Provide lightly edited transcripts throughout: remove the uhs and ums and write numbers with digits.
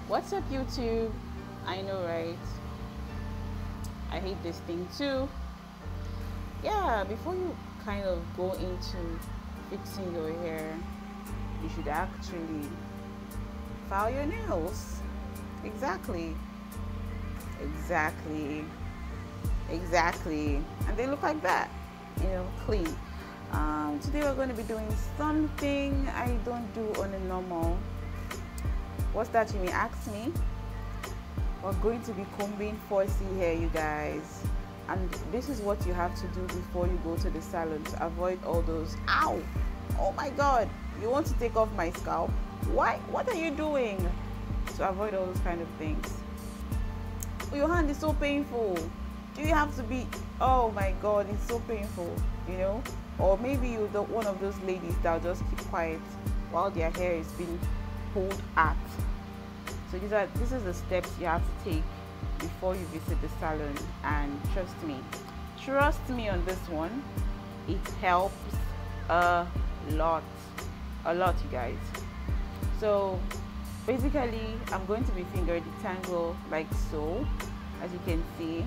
What's up, YouTube? I know, right? I hate this thing too. Yeah, before you kind of go into fixing your hair, you should actually file your nails. Exactly. And they look like that, clean. Today we're going to be doing something I don't do on a normal. What's that, you may ask me? We're going to be combing 4C hair, you guys, and this is what you have to do before you go to the salon to avoid all those ow, oh my god, you want to take off my scalp, why, what are you doing, to avoid all those kind of things. Your hand is so painful. Do you have to be, oh my god, it's so painful, or maybe you're one of those ladies that'll just keep quiet while their hair is being pulled at. So this is the steps you have to take before you visit the salon, and trust me on this one, it helps a lot, you guys. So basically I'm going to be finger detangle like so. As you can see,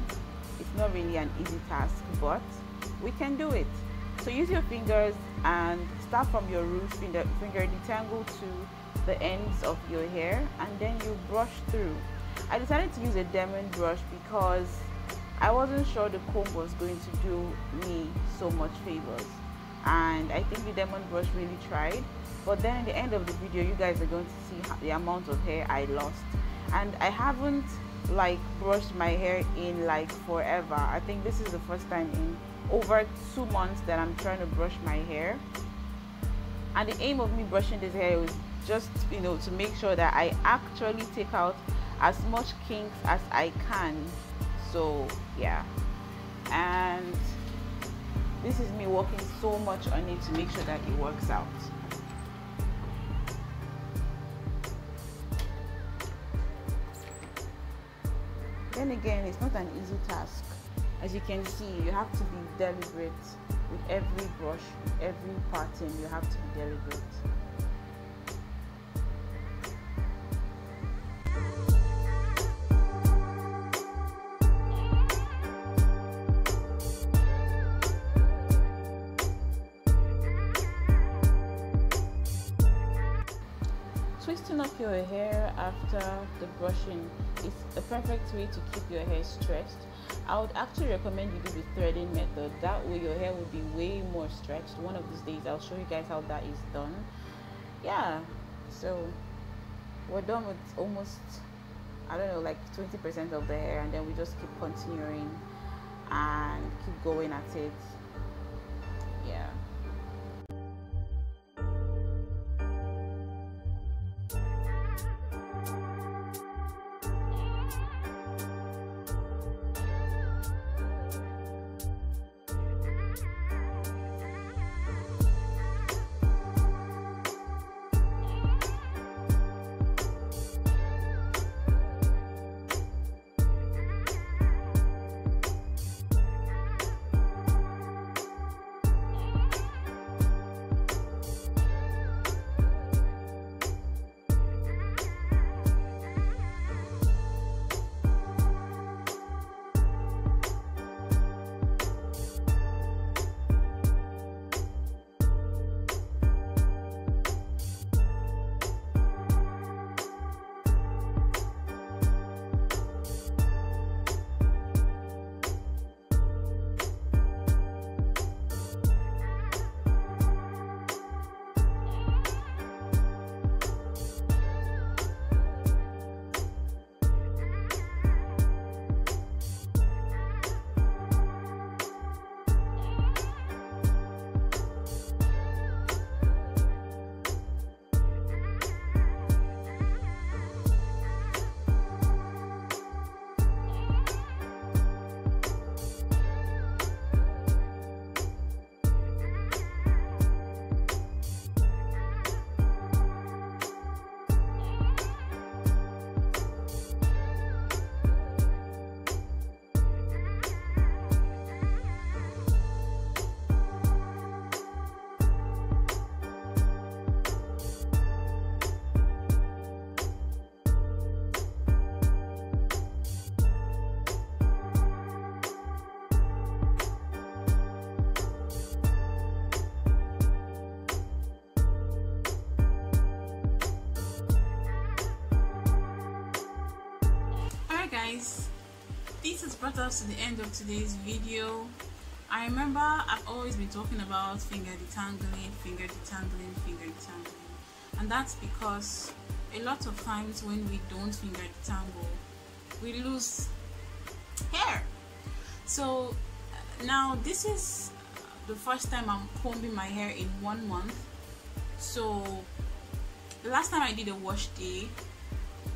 it's not really an easy task, but we can do it. So use your fingers and start from your roots, finger detangle to the ends of your hair, and then you brush through. I decided to use a diamond brush because I wasn't sure the comb was going to do me so much favors, and I think the diamond brush really tried. But then at the end of the video, you guys are going to see the amount of hair I lost, and I haven't brushed my hair in forever. I think this is the first time in over 2 months that I'm trying to brush my hair, and the aim of me brushing this hair was just to make sure that I actually take out as much kinks as I can. So yeah, and this is me working so much on it to make sure that it works out. Then again, it's not an easy task. As you can see, you have to be deliberate with every brush, every pattern. You have to be deliberate. Twisting up your hair after the brushing is a perfect way to keep your hair stretched. I would actually recommend you do the threading method. That way your hair will be way more stretched. One of these days I'll show you guys how that is done. Yeah, so we're done with almost, I don't know, 20% of the hair, and then we just keep continuing and keep going at it. Yeah. this has brought us to the end of today's video. I remember I've always been talking about finger detangling, and that's because a lot of times when we don't finger detangle, we lose hair. So now this is the first time I'm combing my hair in 1 month. So the last time I did a wash day,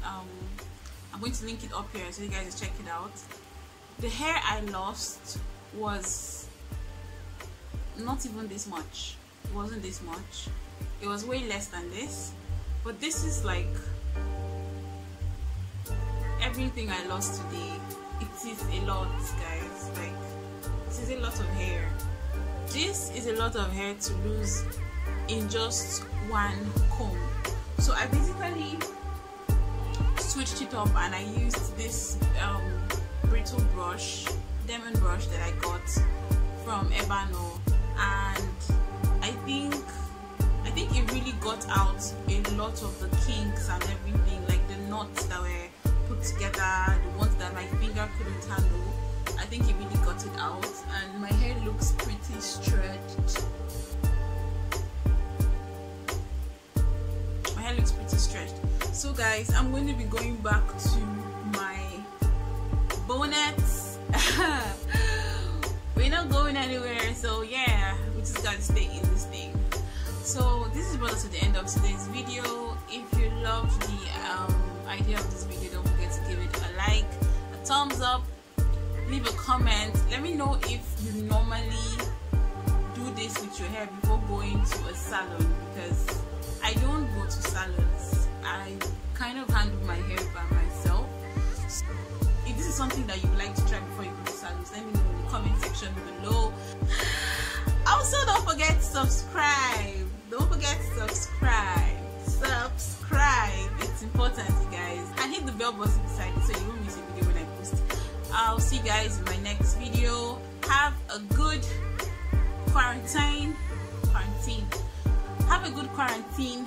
I'm going to link it up here so you guys check it out. The hair I lost was not even this much. It wasn't this much. It was way less than this. But this is like everything I lost today. It is a lot, guys. Like, this is a lot of hair. This is a lot of hair to lose in just one comb. So I basically switched it up and I used this brittle brush, diamond brush that I got from Ebano, and I think it really got out a lot of the kinks and everything, like the knots that were put together, the ones that my finger couldn't handle. I think it really got it out, and my hair looks pretty stretched. My hair looks pretty stretched. So guys, I'm going to be going back to my bonnets. We're not going anywhere, so yeah, we just gotta stay in this thing. So this is brought us to the end of today's video. If you loved the idea of this video, don't forget to give it a like, a thumbs up, leave a comment. Let me know if you normally do this with your hair before going to a salon, because I don't go to salons. I kind of handle my hair by myself. So if this is something that you would like to try before you go to salons, let me know in the comment section below. Also, don't forget to subscribe. Don't forget to subscribe. It's important, you guys. And hit the bell button beside it so you won't miss a video when I post. I'll see you guys in my next video. Have a good quarantine. Have a good quarantine.